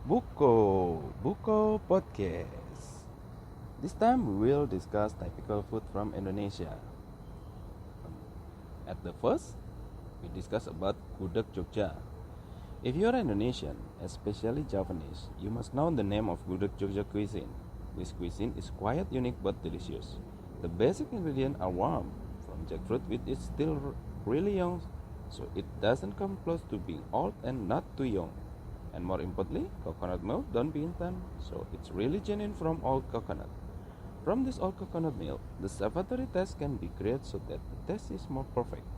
Buko Podcast. This time we will discuss typical food from Indonesia. At the first, we discuss about gudeg Jogja. If you are Indonesian, especially Japanese, you must know the name of gudeg Jogja cuisine. This cuisine is quite unique but delicious. The basic ingredients are warm, from jackfruit which is still really young, so it doesn't come close to being old and not too young. And more importantly, coconut milk don't be instant, so it's really genuine from old coconut. From this old coconut milk, the savory taste can be created so that the taste is more perfect.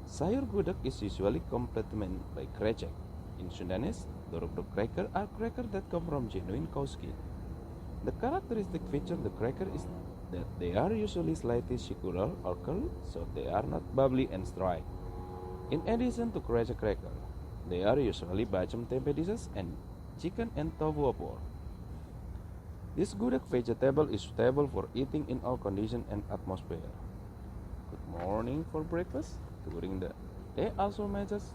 Sayur gudeg is usually complemented by krecek. In Sundanese, dorok cracker are crackers that come from genuine cow skin. The characteristic feature of the cracker is that they are usually slightly circular or curled, so they are not bubbly and dry. In addition to krecek cracker, they are usually bacem tempe dishes and chicken and tofu opor. This gudeg vegetable is suitable for eating in all conditions and atmosphere. Good morning for breakfast. During the day also matches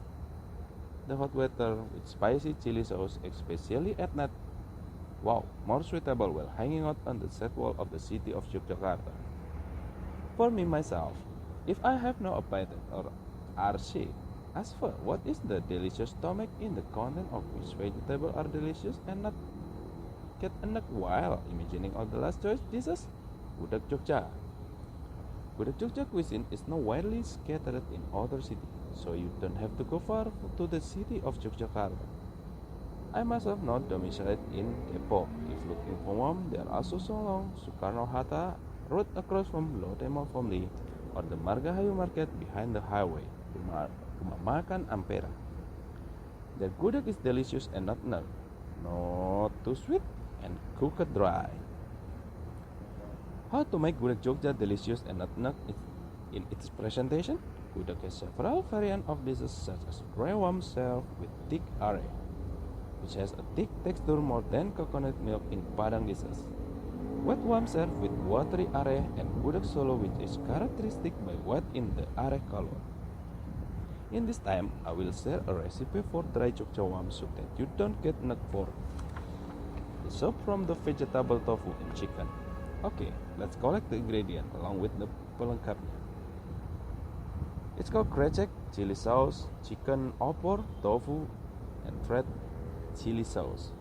the hot weather with spicy chili sauce, especially at night. Wow, more suitable while hanging out on the set wall of the city of Yogyakarta. For me myself, if I have no appetite or are sick, ask for what is the delicious stomach in the content of which vegetable are delicious and not get a nut while imagining all the last choice dishes. Gudeg Jogja. Gudeg Jogja cuisine is now widely scattered in other cities, so you don't have to go far to the city of Yogyakarta. I myself not domiciled in Depok. If looking for one, there are also along Soekarno-Hatta road across from Lotte Mall Family or the Margahayu Market behind the highway. Rumah Makan Ampera. The gudeg is delicious and not too sweet and cooked dry. How to make gudeg Jogja delicious and not in its presentation? Gudeg has several variants of dishes such as dry warm served with thick are, which has a thick texture more than coconut milk in Padang dishes. Wet warm served with watery are and gudeg solo which is characteristic by wet in the are color. In this time, I will share a recipe for dry Jogja warm so that you don't get nut for the soup from the vegetable tofu and chicken. Okay, let's collect the ingredient along with the pelengkapnya. It's called krecek, chili sauce, chicken opor, tofu, and red chili sauce.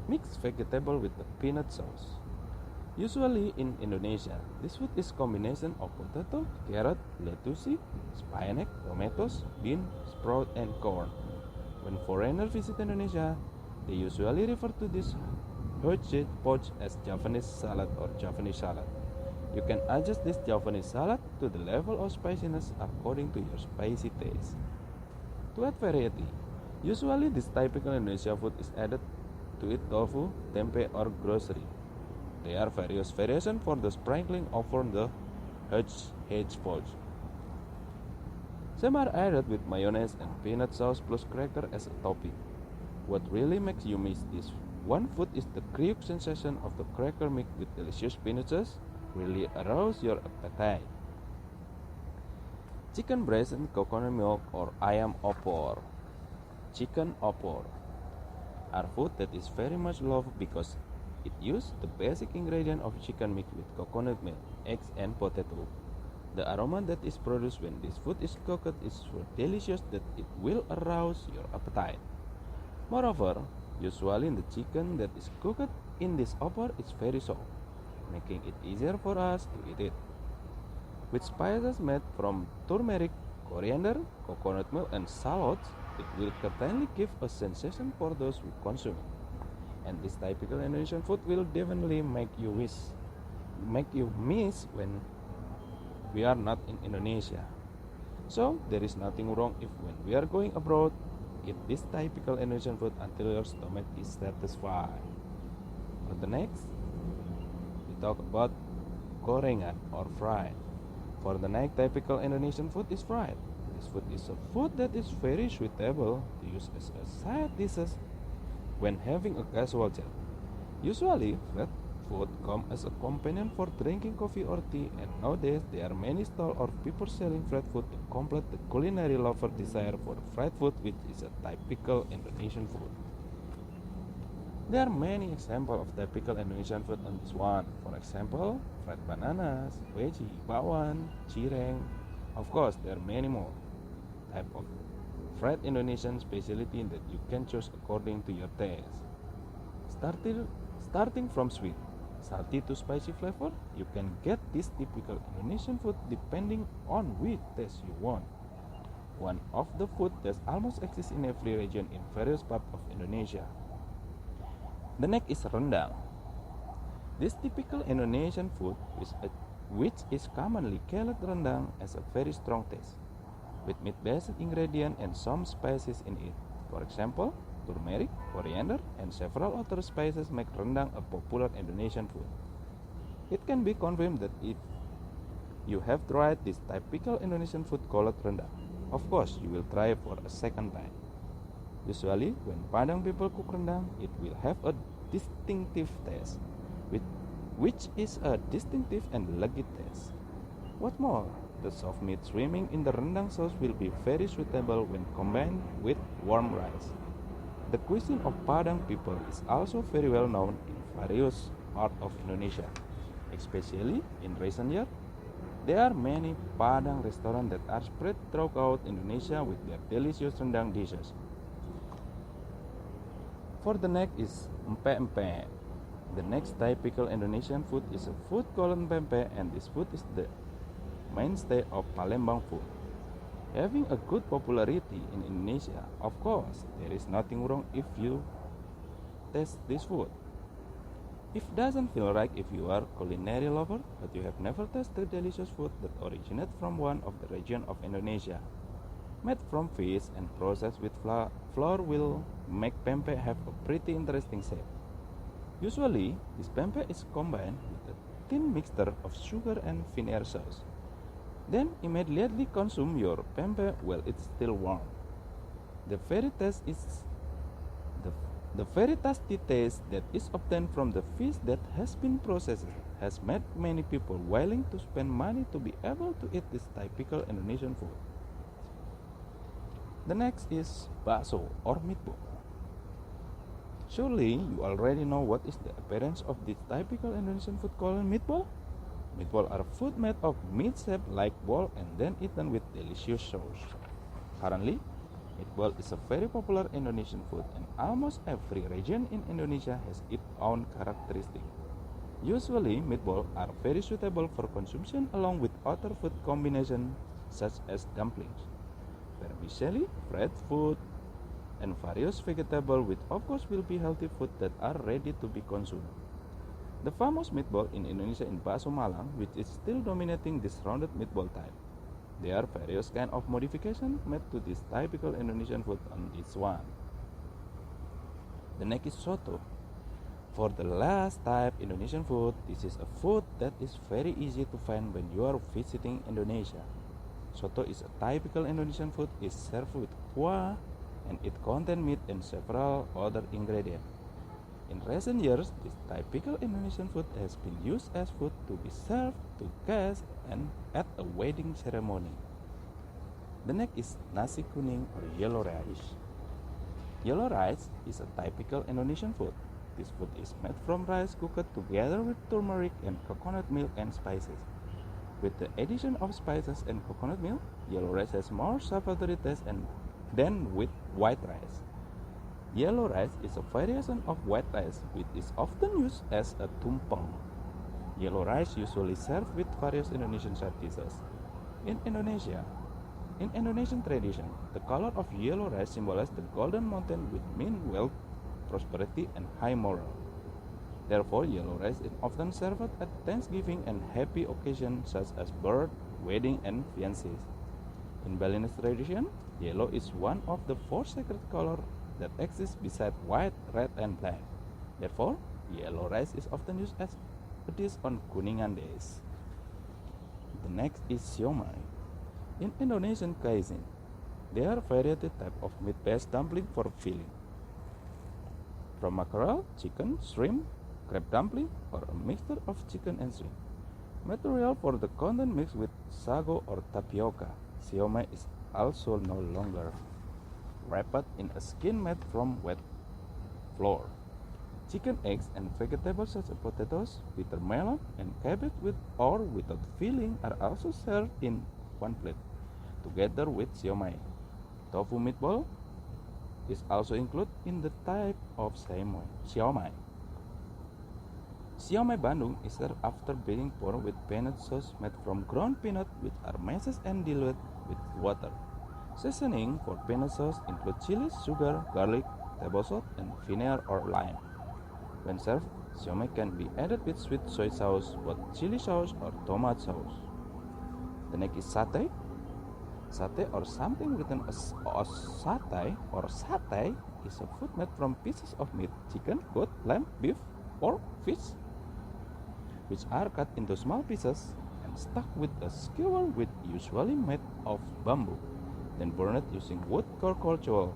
Mix vegetable with the peanut sauce. Usually in Indonesia, this food is combination of potato, carrot, lettuce, spinach, tomatoes, bean, sprout, and corn. When foreigners visit Indonesia, they usually refer to this hodgepodge as Javanese salad or Javanese salad. You can adjust this Javanese salad to the level of spiciness according to your spicy taste. To add variety, usually this typical Indonesian food is added to it tofu, tempe, or grocery. There are various variations for the sprinkling over the hodgepodge. Some are added with mayonnaise and peanut sauce plus cracker as a topping. What really makes you miss this one food is the crisp sensation of the cracker mixed with delicious peanut sauce really arouse your appetite. Chicken breast and coconut milk or ayam opor. Chicken opor are food that is very much loved because it uses the basic ingredient of chicken mixed with coconut milk, eggs, and potato. The aroma that is produced when this food is cooked is so delicious that it will arouse your appetite. Moreover, usually the chicken that is cooked in this opor is very soft, making it easier for us to eat it. With spices made from turmeric, coriander, coconut milk, and shallots, it will certainly give a sensation for those who consume it. And this typical Indonesian food will definitely make you miss when we are not in Indonesia. So there is nothing wrong if when we are going abroad, eat this typical Indonesian food until your stomach is satisfied. For the next, we talk about gorengan or fried. For the next typical Indonesian food is fried. This food is a food that is very suitable to use as a side dishes when having a casual chat. Usually, fried food comes as a companion for drinking coffee or tea, and nowadays there are many stalls or people selling fried food to complete the culinary lover desire for fried food, which is a typical Indonesian food. There are many examples of typical Indonesian food on this one. For example, fried bananas, veggie, bawang, cireng. Of course, there are many more type of fried Indonesian specialty that you can choose according to your taste. Starting from sweet, salty to spicy flavor, you can get this typical Indonesian food depending on which taste you want. One of the food that almost exists in every region in various parts of Indonesia. The next is rendang. This typical Indonesian food which is commonly called rendang has a very strong taste, with meat-based ingredient and some spices in it. For example, turmeric, coriander, and several other spices make rendang a popular Indonesian food. It can be confirmed that if you have tried this typical Indonesian food called rendang, of course you will try for a second time. Usually, when Padang people cook rendang, it will have a distinctive taste, which is a distinctive and legit taste. What's more, the soft meat swimming in the rendang sauce will be very suitable when combined with warm rice. The cuisine of Padang people is also very well known in various parts of Indonesia, especially in recent years. There are many Padang restaurants that are spread throughout Indonesia with their delicious rendang dishes. For the next is empek-empek. The next typical Indonesian food is a food called empek-empek, and this food is the mainstay of Palembang food. Having a good popularity in Indonesia, of course, there is nothing wrong if you taste this food. It doesn't feel right if you are a culinary lover, but you have never tasted delicious food that originates from one of the region of Indonesia. Made from fish and processed with flour will make pempek have a pretty interesting shape. Usually, this pempek is combined with a thin mixture of sugar and vinegar sauce. Then immediately consume your pempek while it's still warm. The very tasty taste that is obtained from the fish that has been processed has made many people willing to spend money to be able to eat this typical Indonesian food. The next is bakso or meatball. Surely you already know what is the appearance of this typical Indonesian food called meatball? Meatball are food made of meat shaped like ball and then eaten with delicious sauce. Currently, meatball is a very popular Indonesian food, and almost every region in Indonesia has its own characteristic. Usually, meatballs are very suitable for consumption along with other food combinations such as dumplings, vermicelli, fried food, and various vegetables, which of course will be healthy food that are ready to be consumed. The famous meatball in Indonesia in bakso Malang, which is still dominating this rounded meatball type. There are various kinds of modifications made to this typical Indonesian food on this one. The next is soto. For the last type Indonesian food, this is a food that is very easy to find when you are visiting Indonesia. Soto is a typical Indonesian food. It's served with kuah, and it contains meat and several other ingredients. In recent years, this typical Indonesian food has been used as food to be served to guests and at a wedding ceremony. The next is nasi kuning or yellow rice. Yellow rice is a typical Indonesian food. This food is made from rice cooked together with turmeric and coconut milk and spices. With the addition of spices and coconut milk, yellow rice has more savory taste than with white rice. Yellow rice is a variation of white rice which is often used as a tumpeng. Yellow rice usually served with various Indonesian side dishes. In Indonesian tradition, the color of yellow rice symbolizes the golden mountain which means wealth, prosperity, and high moral. Therefore, yellow rice is often served at Thanksgiving and happy occasions such as birth, wedding, and fiancés. In Balinese tradition, yellow is one of the four sacred colors that exists beside white, red, and black. Therefore, yellow rice is often used as a dish on Kuningan days. The next is siomay. In Indonesian cuisine, there are variety types of meat-based dumpling for filling. From mackerel, chicken, shrimp, crab dumpling, or a mixture of chicken and shrimp. Material for the content mixed with sago or tapioca. Siomay is also no longer wrapped in a skin made from wet flour. chicken eggs and vegetables such as potatoes, bitter melon, and cabbage with or without filling are also served in one plate, together with siomai. Tofu meatball is also included in the type of siomai. Siomai Bandung is served after being poured with peanut sauce made from ground peanut which are mashed and diluted with water. Seasoning for peanut sauce include chili, sugar, garlic, table salt, and vinegar or lime. When served, siomai can be added with sweet soy sauce, both chili sauce or tomato sauce. The next is satay. Satay or something written as satay or satay is a food made from pieces of meat, chicken, goat, lamb, beef, or fish, which are cut into small pieces and stuck with a skewer which usually made of bamboo, then burned using wood charcoal.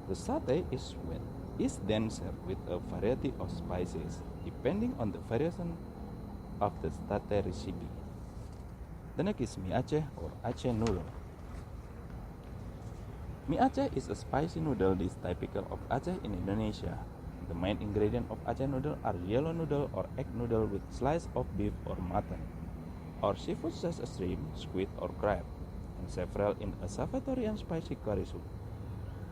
The satay is then served with a variety of spices, depending on the variation of the satay recipe. The next is mie Aceh or Aceh noodle. Mie Aceh is a spicy noodle dish typical of Aceh in Indonesia. The main ingredient of Aceh noodle are yellow noodle or egg noodle with slice of beef or mutton, or seafood such as shrimp, squid, or crab, and several in a savory and spicy curry soup.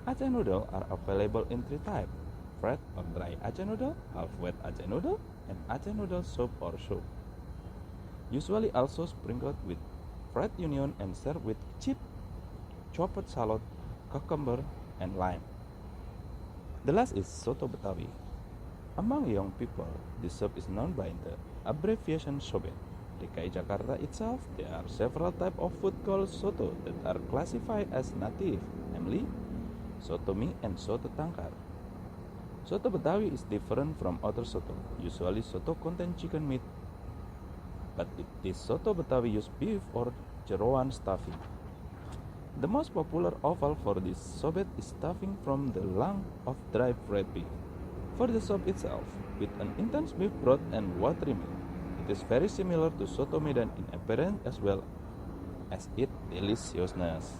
Aceh noodle are available in three types: fried or dry Aceh noodle, half-wet Aceh noodle, and Aceh noodle soup or soup. Usually also sprinkled with fried onion and served with chopped shallot, cucumber, and lime. The last is soto Betawi. Among young people, this soup is known by the abbreviation sobet. DKI Jakarta itself, there are several types of food called soto that are classified as native, namely soto mie and soto tangkar. Soto Betawi is different from other soto. Usually soto contains chicken meat, but this soto Betawi use beef or jeroan stuffing. The most popular offal for this sobet is stuffing from the lung of dry fried beef. For the soup itself, with an intense beef broth and watery milk, it is very similar to soto Medan in appearance as well as its deliciousness.